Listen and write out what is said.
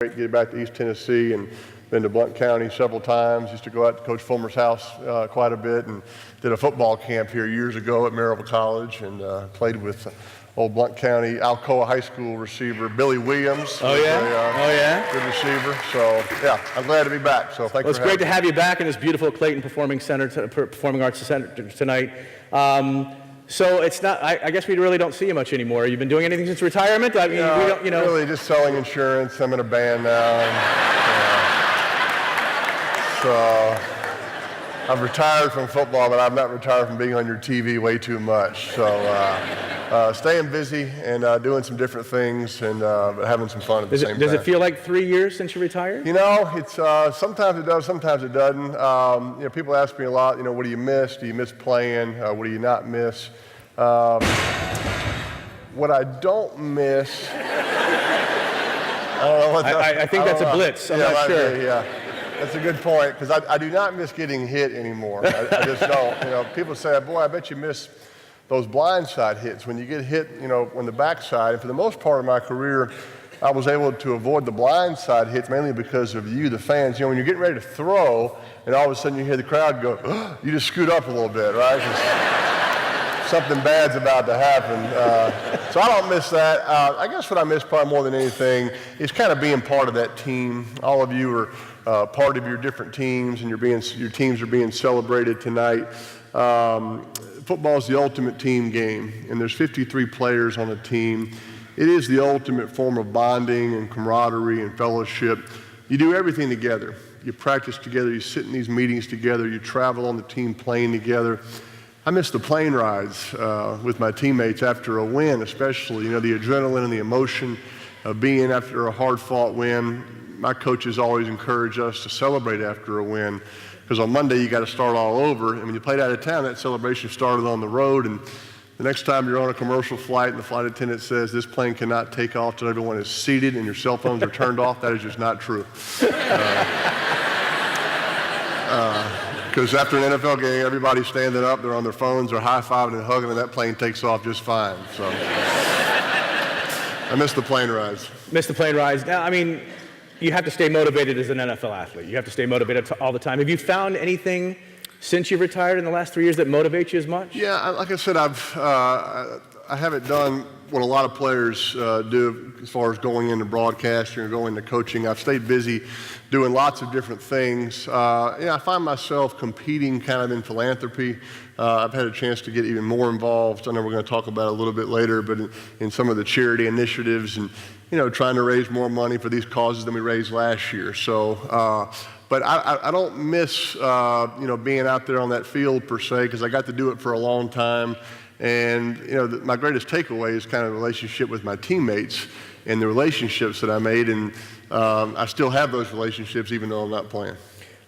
Great to get back to East Tennessee and been to Blount County several times. Used to go out to Coach Fulmer's house quite a bit and did a football camp here years ago at Maryville College and played with old Blount County Alcoa High School receiver Billy Williams. Oh yeah? Good receiver. So yeah, I'm glad to be back. So thanks. Well, it's great to have you back in this beautiful Clayton Performing Arts Center tonight. So it's not. I guess we really don't see you much anymore. You've been doing anything since retirement? I mean, we don't. Really, just selling insurance. I'm in a band now. So I've retired from football, but I've not retired from being on your TV way too much. So staying busy and doing some different things and having some fun at the same time. Does it feel like 3 years since you retired? You know, it's sometimes it does, sometimes it doesn't. People ask me a lot. What do you miss? Do you miss playing? What do you not miss? What I don't miss. I think that's a blitz. I'm not sure. Yeah. That's a good point, because I do not miss getting hit anymore. I just don't. People say, boy, I bet you miss those blindside hits when you get hit, on the backside. And for the most part of my career, I was able to avoid the blindside hits mainly because of you, the fans. When you're getting ready to throw, and all of a sudden you hear the crowd go, oh, you just scoot up a little bit, right? 'Cause something bad's about to happen. So I don't miss that. I guess what I miss probably more than anything is kind of being part of that team. All of you are part of your different teams, and your teams are being celebrated tonight. Football is the ultimate team game, and there's 53 players on a team. It is the ultimate form of bonding and camaraderie and fellowship. You do everything together. You practice together. You sit in these meetings together. You travel on the team plane together. I miss the plane rides with my teammates after a win, especially. The adrenaline and the emotion of being after a hard-fought win. My coaches always encourage us to celebrate after a win, because on Monday you got to start all over. And when you played out of town, that celebration started on the road. And the next time you're on a commercial flight and the flight attendant says this plane cannot take off till everyone is seated and your cell phones are turned off, that is just not true. Because after an NFL game, everybody's standing up, they're on their phones, they're high-fiving and hugging, and that plane takes off just fine. So I miss the plane rides. Miss the plane rides. Now, you have to stay motivated as an NFL athlete. You have to stay motivated all the time. Have you found anything since you've retired in the last 3 years that motivates you as much? Yeah, like I said, I haven't done what a lot of players do as far as going into broadcasting or going into coaching. I've stayed busy doing lots of different things. I find myself competing kind of in philanthropy. I've had a chance to get even more involved. I know we're going to talk about it a little bit later, but in some of the charity initiatives and trying to raise more money for these causes than we raised last year. So, but I don't miss, being out there on that field per se, because I got to do it for a long time. And, my greatest takeaway is kind of the relationship with my teammates and the relationships that I made. And I still have those relationships even though I'm not playing.